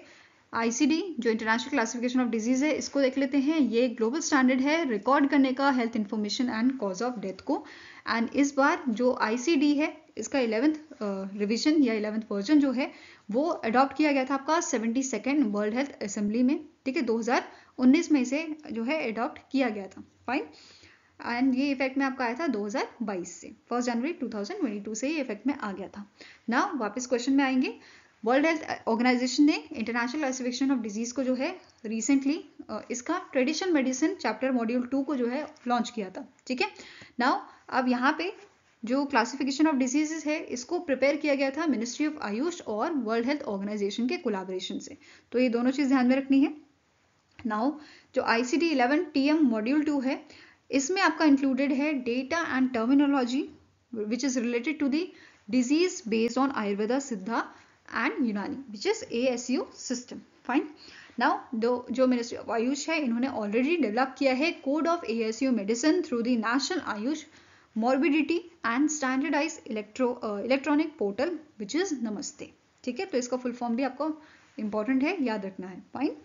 आईसीडी जो इंटरनेशनल क्लासिफिकेशन ऑफ डिजीज है इसको देख लेते हैं। ये ग्लोबल स्टैंडर्ड है रिकॉर्ड करने का health information and cause of death को, एंड इस बार जो आईसीडी है इसका 11th रिविजन या 11th वर्जन जो है वो अडॉप्ट किया गया था आपका 72nd वर्ल्ड हेल्थ असेंबली में। ठीक है, 2019 में इसे जो है अडॉप्ट किया गया था। फाइन, एंड ये इफेक्ट में आपका आया था 2022 से, 1 जनवरी 2022 से ये इफेक्ट में आ गया था। नाउ वापस क्वेश्चन में आएंगे। वर्ल्ड हेल्थ ऑर्गेनाइजेशन ने इंटरनेशनल क्लासिफिकेशन ऑफ डिजीज को जो है रिसेंटली इसका ट्रेडिशनल मेडिसिन चैप्टर मॉड्यूल 2 को जो है लॉन्च किया था। ठीक है, नाउ अब यहाँ पे जो क्लासिफिकेशन ऑफ डिजीजेस है इसको प्रिपेयर किया गया था मिनिस्ट्री ऑफ आयुष और वर्ल्ड हेल्थ ऑर्गेनाइजेशन के कोलैबोरेशन से। तो ये दोनों चीज ध्यान में रखनी है। नाउ जो ICD 11 TM मॉड्यूल 2 है इसमें आपका इंक्लूडेड है data and terminology which is related to the disease based on Ayurveda, Siddha and Unani which is ASU system. Fine, now जो मिनिस्ट्री ऑफ आयुष है इन्होंने ऑलरेडी डेवलप किया है code of ASU medicine through the national AYUSH morbidity and standardize electronic portal which is NAMASTE. ठीक है, तो इसका full form भी आपको इंपॉर्टेंट है, याद रखना है। फाइन,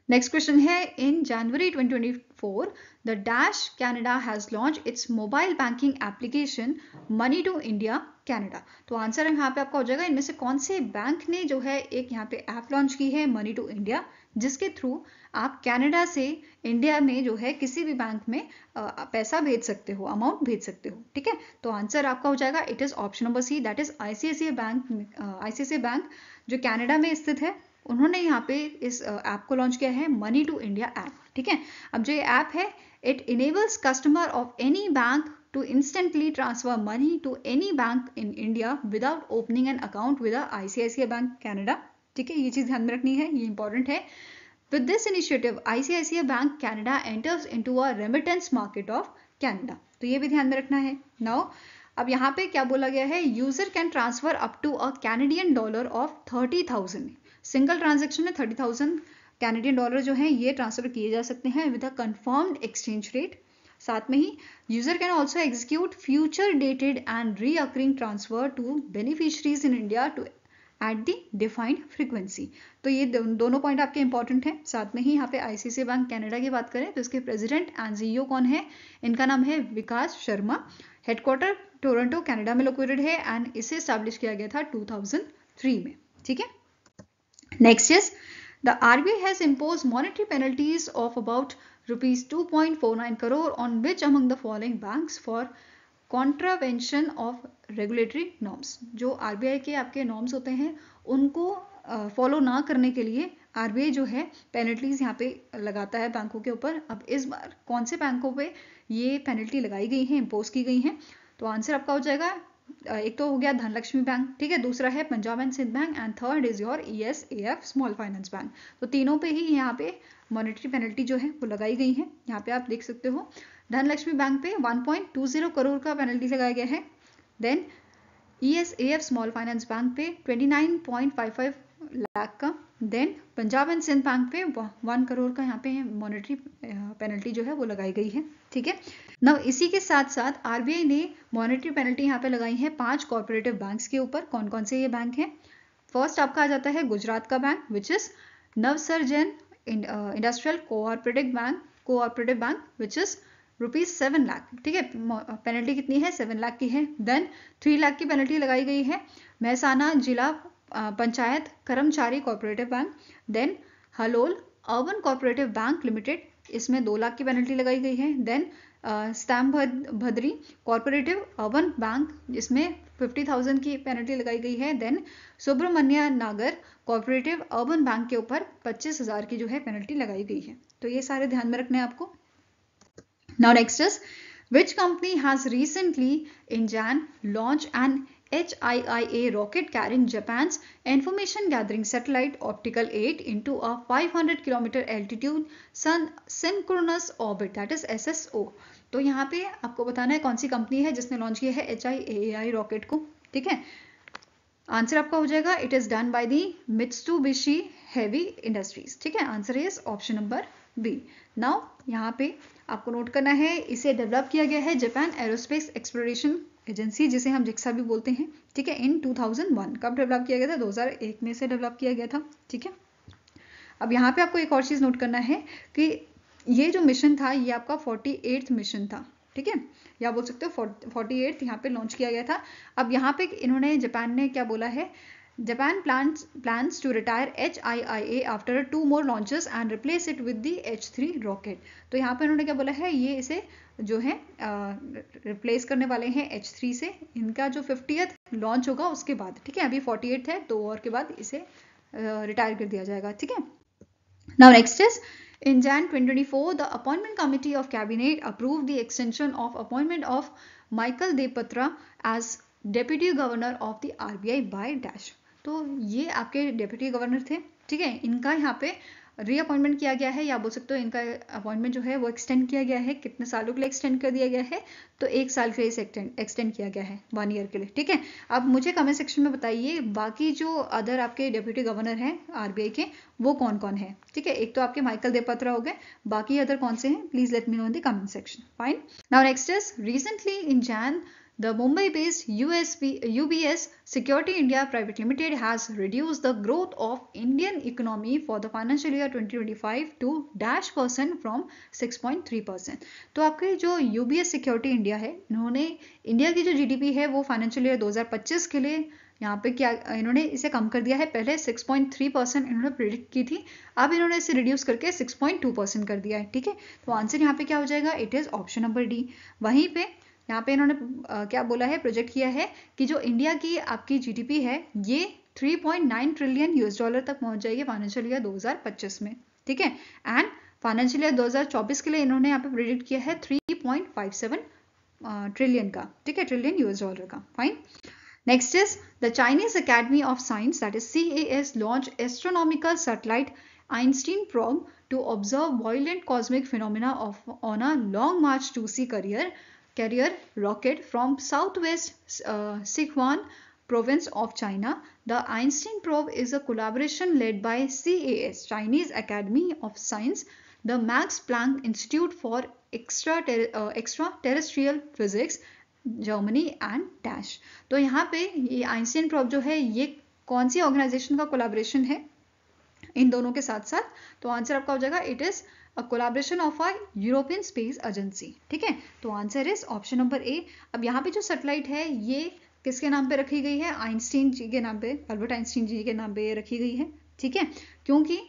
नेक्स्ट क्वेश्चन है in January 2024 the dash Canada has launch its mobile banking application money to India Canada. तो आंसर यहाँ पे आपका हो जाएगा इनमें से कौन से बैंक ने जो है एक यहाँ पे ऐप लॉन्च की है मनी टू इंडिया, जिसके थ्रू आप कनाडा से इंडिया में जो है किसी भी बैंक में पैसा भेज सकते हो, अमाउंट भेज सकते हो। ठीक है, तो आंसर आपका हो जाएगा it is option number C, that is ICICI bank जो कनाडा में स्थित है, उन्होंने यहाँ पे इस ऐप को लॉन्च किया है मनी टू इंडिया ऐप। ठीक है, अब जो ये ऐप है it enables customer of any bank to instantly transfer money to any bank in India without opening an account with a ICICI Bank Canada. ठीक है, ये चीज ध्यान में रखनी है, ये इंपॉर्टेंट है. With this initiative, ICICI Bank Canada enters into a remittance market of Canada. तो ये भी ध्यान में रखना है. Now अब यहाँ पे क्या बोला गया है, user can transfer up to a Canadian dollar of 30,000. Single transaction में 30,000 कैनेडियन डॉलर जो है ये ट्रांसफर किए जा सकते हैं with a confirmed exchange rate. साथ में ही user can also execute future dated and recurring transfer to beneficiaries in India to at the defined frequency. तो ये दोनों पॉइंट आपके इंपॉर्टेंट हैं. साथ में ही यहाँ पे आईसीआईसीआई बैंक कनाडा की बात करें तो इसके प्रेसिडेंट एंड सीईओ कौन है, इनका नाम है विकास शर्मा. हेडक्वार्टर टोरंटो कनाडा में लोकेटेड है एंड इसे स्टैब्लिश किया गया था 2003 में. ठीक है. Next is the RBI has impose monetary penalties of about ₹2.49 crore on which among the following banks for contravention of regulatory norms. जो आरबीआई के आपके नॉर्म्स होते हैं उनको फॉलो ना करने के लिए आरबीआई जो है पेनल्टीज यहाँ पे लगाता है बैंकों के ऊपर. अब इस बार कौन से बैंकों पे ये पेनल्टी लगाई गई है, इम्पोज की गई है, तो आंसर आपका हो जाएगा, एक तो हो गया धनलक्ष्मी बैंक, ठीक है, दूसरा है Punjab and Sind bank and third is your ESAF small finance bank. तो तीनों पे ही यहाँ पे मॉनेटरी पेनल्टी जो है वो लगाई गई है. यहाँ पे आप देख सकते हो धनलक्ष्मी बैंक पे 1.20 करोड़ का पेनल्टी लगाया गया है. Then ESAF small finance bank पे 29.55 लाख का. Then Punjab and Sind bank पे 1 करोड़ का यहाँ पे मॉनेटरी पेनल्टी जो है वो लगाई गई है. ठीक है. नाउ इसी के साथ साथ आरबीआई ने मॉनेटरी पेनल्टी यहाँ पे लगाई है 5 कॉर्पोरेटिव बैंक्स के ऊपर. कौन कौन से ये बैंक हैं? फर्स्ट आपका आ जाता है गुजरात का bank which is Navsarjan industrial cooperative bank which is ₹7 lakh. ठीक है. पेनल्टी कितनी है? 7 लाख की है. देन 3 लाख की पेनल्टी लगाई गई है Mehsana Jilla Panchayat Karmachari cooperative bank. Then Halol urban cooperative bank limited, इसमें 2 लाख की पेनल्टी लगाई गई है. Then Stambhadri cooperative urban bank, जिसमें 50,000 की पेनल्टी लगाई गई है. देन सुब्रमण्य नागर कोऑपरेटिव अर्बन बैंक के ऊपर 25,000 की जो है पेनल्टी लगाई गई है. तो ये सारे ध्यान में रखने हैं आपको. Now next is, which company has recently in Jan launched an HIIA rocket carrying Japan's information gathering satellite Optical 8 into a 500 km altitude synchronous orbit, that is SSO. तो यहाँ पे आपको बताना है कौन सी कंपनी है जिसने लॉन्च किया है HIIA रॉकेट को. ठीक है. आंसर आपका हो जाएगा it is done by the Mitsubishi heavy industries. ठीक है. Answer is option number B. Now यहाँ पे आपको नोट करना है, इसे डेवलप किया गया है जापान एरोस्पेस एक्सप्लोरेशन एजेंसी, जिसे हम जिक्सा भी बोलते हैं. ठीक है. इन 2001. कब डेवलप किया गया था? 2001 में से डेवलप किया गया था. ठीक है. अब यहाँ पे आपको एक और चीज नोट करना है कि ये जो मिशन था ये आपका 48th मिशन था. ठीक है. या बोल सकते हो 48th यहाँ पे लॉन्च किया गया था. अब यहाँ पे इन्होंने जापान ने क्या बोला है, Japan plans to retire HIIA after 2 more launches and replace it with the H3 rocket. तो यहाँ पे उन्होंने क्या बोला है, ये इसे जो है रिप्लेस करने वाले हैं H3 से. इनका जो 50th लॉन्च होगा उसके बाद. ठीक है. अभी 48 है, 2 और के बाद इसे रिटायर कर दिया जाएगा. ठीक है. Now next is, in Jan 2024, the appointment committee of cabinet approved the extension of appointment of Michael Depatra as deputy governor of the RBI by dash. तो ये आपके डेप्यूटी गवर्नर थे. ठीक है. इनका यहाँ पे रीअपॉइंटमेंट किया गया है, या बोल सकते हो इनका अपॉइंटमेंट जो है वो एक्सटेंड किया गया है. कितने सालों के लिए एक्सटेंड कर दिया गया है? तो 1 साल के लिए एक्सटेंड किया गया है, 1 ईयर के लिए. ठीक है. अब मुझे कमेंट सेक्शन में बताइए बाकी जो अदर आपके डेप्यूटी गवर्नर हैं आरबीआई के वो कौन कौन है. ठीक है. एक तो आपके माइकल देपत्रा हो गए, बाकी अदर कौन से हैं? Please let me know in the comment section. Fine. Now next is, recently in Jain the Mumbai-based UBS Security India Private Limited has reduced the growth of Indian economy for the financial year 2025 to -% from 6.3%. तो आपके जो UBS Security India है, इन्होंने India की जो GDP है वो financial year 2025 के लिए यहाँ पे क्या इन्होंने इसे कम कर दिया है. पहले 6.3% इन्होंने प्रिडिक्ट की थी, अब इन्होंने इसे रिड्यूस करके 6.2% कर दिया है. ठीक है. तो आंसर यहाँ पे क्या हो जाएगा? It is option number D. वहीं पे यहाँ पे इन्होंने क्या बोला है, प्रोजेक्ट किया है कि जो इंडिया की आपकी जीडीपी है ये 3.9 ट्रिलियन US$ तक पहुंच जाएगी फाइनेंशियल ईयर 2025 में. ठीक है. एंड फाइनेंशियल ईयर 2024 के लिए इन्होंने यहाँ पे प्रेडिक्ट किया है 3.57 ट्रिलियन का, ठीक है, ट्रिलियन यूएस डॉलर का। Fine. Next is the Chinese academy of science that is CAS launch astronomical satellite Einstein probe to observe violent cosmic phenomena on a long march to sea carrier rocket from southwest Sichuan province of China. The Einstein probe is a collaboration led by CAS, Chinese Academy of Science, the Max Planck Institute for Extraterrestrial Physics, Germany and dash. तो यहाँ पे ये Einstein probe जो है ये कौन सी organisation का कोलैबोरेशन है इन दोनों के साथ साथ? तो आंसर आपका हो जाएगा it is a collaboration of a European space agency, ठीक है। तो answer is option number A. अब यहाँ पे जो सैटेलाइट है ये किसके नाम पे रखी गई है? आइंस्टीन जी के नाम पे, अल्बर्ट आइंस्टीन जी के नाम पे रखी गई है, ठीक है, क्योंकि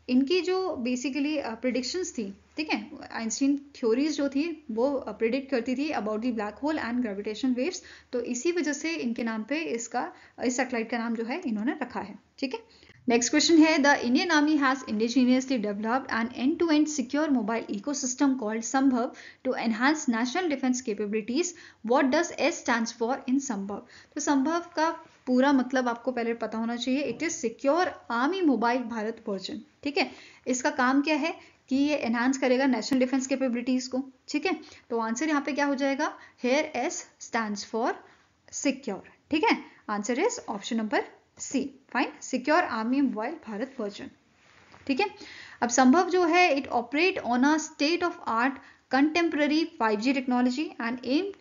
इनकी जो बेसिकली प्रिडिक्शंस थी, ठीक है, आइंस्टीन थ्योरीज जो थी वो प्रिडिक्ट करती थी about the black hole and gravitation waves, तो इसी वजह से इनके नाम पे इस सैटेलाइट का नाम जो है इन्होंने रखा है, ठीक है। नेक्स्ट क्वेश्चन है the Indian army has indigenously developed an end to end secure mobile ecosystem called Sambhav to enhance national defence capabilities. What does S stands for in Sambhav? तो संभव का पूरा मतलब आपको पहले पता होना चाहिए। It is secure army mobile Bharat version, ठीक है। इसका काम क्या है कि ये एनहांस करेगा नेशनल डिफेंस कैपेबिलिटीज को, ठीक है। तो आंसर यहाँ पे क्या हो जाएगा? Here S stands for secure, ठीक है। Answer is option number C. Fine, secure army mobile Bharat version, ठीक है। अब संभव जो है it operate on a state of art contemporary 5G technology and aim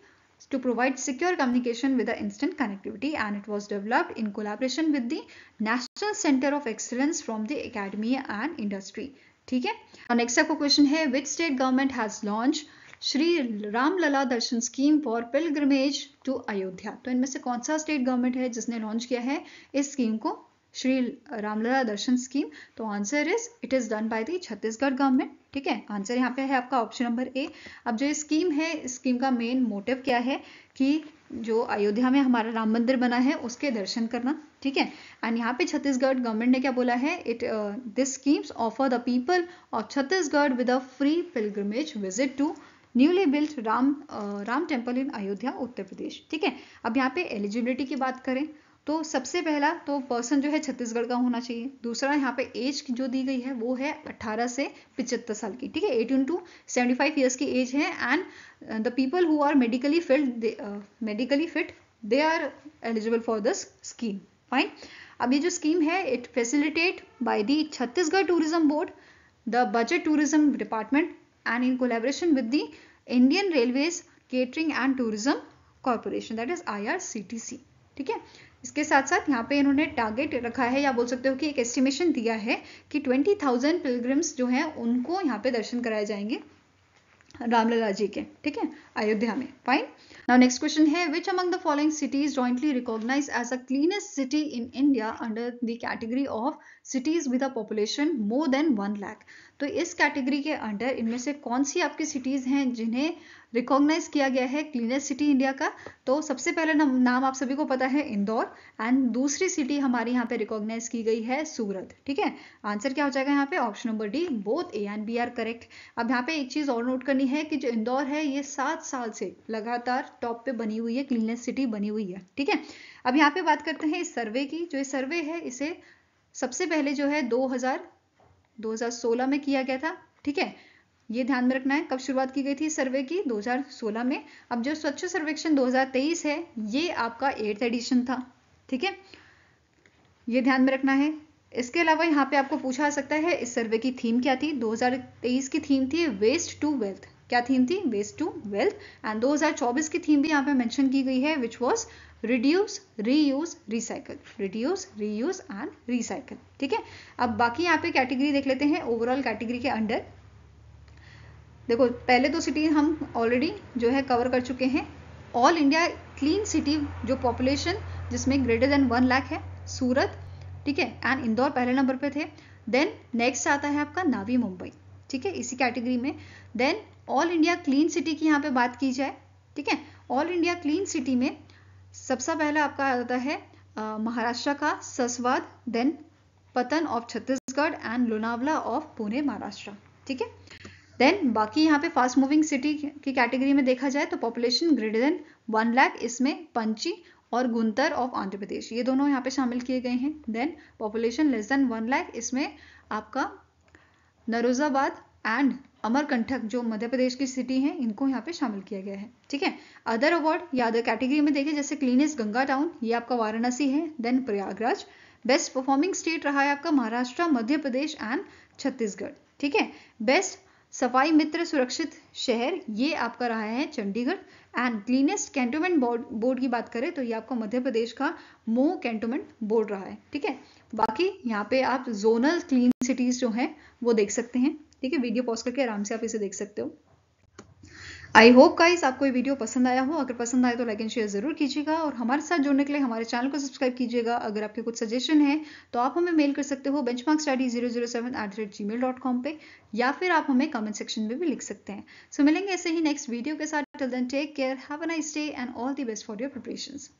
to provide secure communication with the instant connectivity, and it was developed in collaboration with the National Center of Excellence from the academia and industry, ठीक है। और next आपको question है which state government has launched Shri Ramlala Darshan scheme for pilgrimage to Ayodhya? तो इनमें से कौन सा स्टेट गवर्नमेंट है जिसने लॉन्च किया है इस स्कीम को, श्री रामलला दर्शन स्कीम? तो answer is it is done bye the Chhattisgarh government, ठीक है। आंसर यहाँ पे है आपका ऑप्शन नंबर ए। अब जो स्कीम है, इस स्कीम का मेन मोटिव क्या है कि जो अयोध्या में हमारा राम मंदिर बना है उसके दर्शन करना, ठीक है। एंड यहाँ पे छत्तीसगढ़ गवर्नमेंट ने क्या बोला है? This schemes offer the people of Chhattisgarh with a free pilgrimage visit to newly built Ram temple in Ayodhya Uttar Pradesh, ठीक है। अब यहाँ पे एलिजिबिलिटी की बात करें तो सबसे पहला तो पर्सन जो है छत्तीसगढ़ का होना चाहिए। दूसरा यहाँ पे एज जो दी गई है वो है 18 से 75 साल की, ठीक है। 18 to 75 ईयर्स की एज है and the people who are medically fit they are eligible for this scheme. Fine. अब ये जो स्कीम है it facilitate by the Chhattisgarh tourism board, the budget tourism department and in collaboration with the Indian Railways Catering and Tourism Corporation, that is IRCTC, ठीक है। इसके साथ साथ यहाँ पे इन्होंने टारगेट रखा है या बोल सकते हो कि एक एस्टिमेशन दिया है कि 20,000 पिलग्रिम्स जो हैं उनको यहाँ पे दर्शन कराए जाएंगे रामलला जी के, ठीक है, अयोध्या में। फाइन। नाउ नेक्स्ट क्वेश्चन है which among the following cities jointly recognized as a cleanest city in India under the category of cities with a population more than 1 lakh? तो इस कैटेगरी के अंडर इनमें से कौन सी आपकी सिटीज हैं जिन्हें रिकॉग्नाइज किया गया है क्लीनेस्ट सिटी इंडिया का? तो सबसे पहले नाम आप सभी को पता है इंदौर, एंड दूसरी सिटी हमारी यहाँ पे रिकॉग्नाइज की गई है सूरत, ठीक है। आंसर क्या हो जाएगा यहाँ पे? Option number D, both A and B are correct. अब यहाँ पे एक चीज और नोट करनी है कि जो इंदौर है ये 7 साल से लगातार टॉप पे बनी हुई है, क्लीनेस्ट सिटी बनी हुई है, ठीक है। अब यहाँ पे बात करते हैं इस सर्वे की। जो सर्वे है इसे सबसे पहले जो है 2016 में किया गया था, ठीक है। ये ध्यान में रखना है कब शुरुआत की गई थी सर्वे की, 2016 में। अब जो स्वच्छ सर्वेक्षण 2023 है ये आपका 8th एडिशन था, ठीक है, ये ध्यान में रखना है। इसके अलावा यहाँ पे आपको पूछा जा सकता है इस सर्वे की थीम क्या थी? 2023 की थीम थी वेस्ट टू वेल्थ। क्या थीम थी? Waste to wealth. एंड 2024 की थीम भी यहाँ पे मेंशन की गई है which was reduce, reuse, recycle, reduce, reuse and recycle, ठीक है। अब बाकी यहाँ पे कैटेगरी देख लेते हैं ओवरऑल कैटेगरी के अंडर। देखो पहले तो सिटी हम ऑलरेडी जो है कवर कर चुके हैं। ऑल इंडिया क्लीन सिटी जो पॉपुलेशन जिसमें ग्रेटर देन 1 लाख है, सूरत, ठीक है, एंड इंदौर पहले नंबर पे थे। देन नेक्स्ट आता है आपका नावी मुंबई, ठीक है, इसी कैटेगरी में। Then all India clean city की यहाँ पे बात की जाए, ठीक है, ऑल इंडिया क्लीन सिटी में सबसे पहला आपका आता है महाराष्ट्र का ससवाद, देन पतन of Chhattisgarh and Lonavala of Pune Maharashtra, ठीक है। देन बाकी यहाँ पे फास्ट मूविंग सिटी की कैटेगरी में देखा जाए तो पॉपुलेशन ग्रेटर देन 1 लाख, इसमें पंची और गुंतर ऑफ आंध्र प्रदेश ये दोनों यहाँ पे शामिल किए गए हैं। Then population less than 1 lakh, इसमें आपका नरोजाबाद एंड अमरकंटक जो मध्य प्रदेश की सिटी है इनको यहाँ पे शामिल किया गया है। ठीक है, अदर अवार्ड या अदर कैटेगरी में देखें जैसे क्लीनेस्ट गंगा टाउन, ये आपका वाराणसी है। Then Prayagraj. Best performing state रहा है आपका महाराष्ट्र, मध्य प्रदेश एंड छत्तीसगढ़। ठीक है, बेस्ट सफाई मित्र सुरक्षित शहर ये आपका रहा है Chandigarh. And cleanest cantonment board की बात करें तो ये आपका मध्य प्रदेश का मोह कैंटोनमेंट बोर्ड रहा है। ठीक है, बाकी यहाँ पे आप जोनल क्लीन सिटीज जो हैं वो देख सकते हैं। ठीक है, वीडियो पॉज करके आराम से आप इसे देख सकते हो। आई होप गाइस आपको ये वीडियो पसंद आया हो। अगर पसंद आए तो लाइक एंड शेयर जरूर कीजिएगा और हमारे साथ जुड़ने के लिए हमारे चैनल को सब्सक्राइब कीजिएगा। अगर आपके कुछ सजेशन है तो आप हमें मेल कर सकते हो benchmarkstudy007@gmail.com पे, या फिर आप हमें कमेंट सेक्शन में भी लिख सकते हैं। सो मिलेंगे ऐसे ही नेक्स्ट वीडियो के साथ। Till then take care, have a nice day and all the best for your preparations.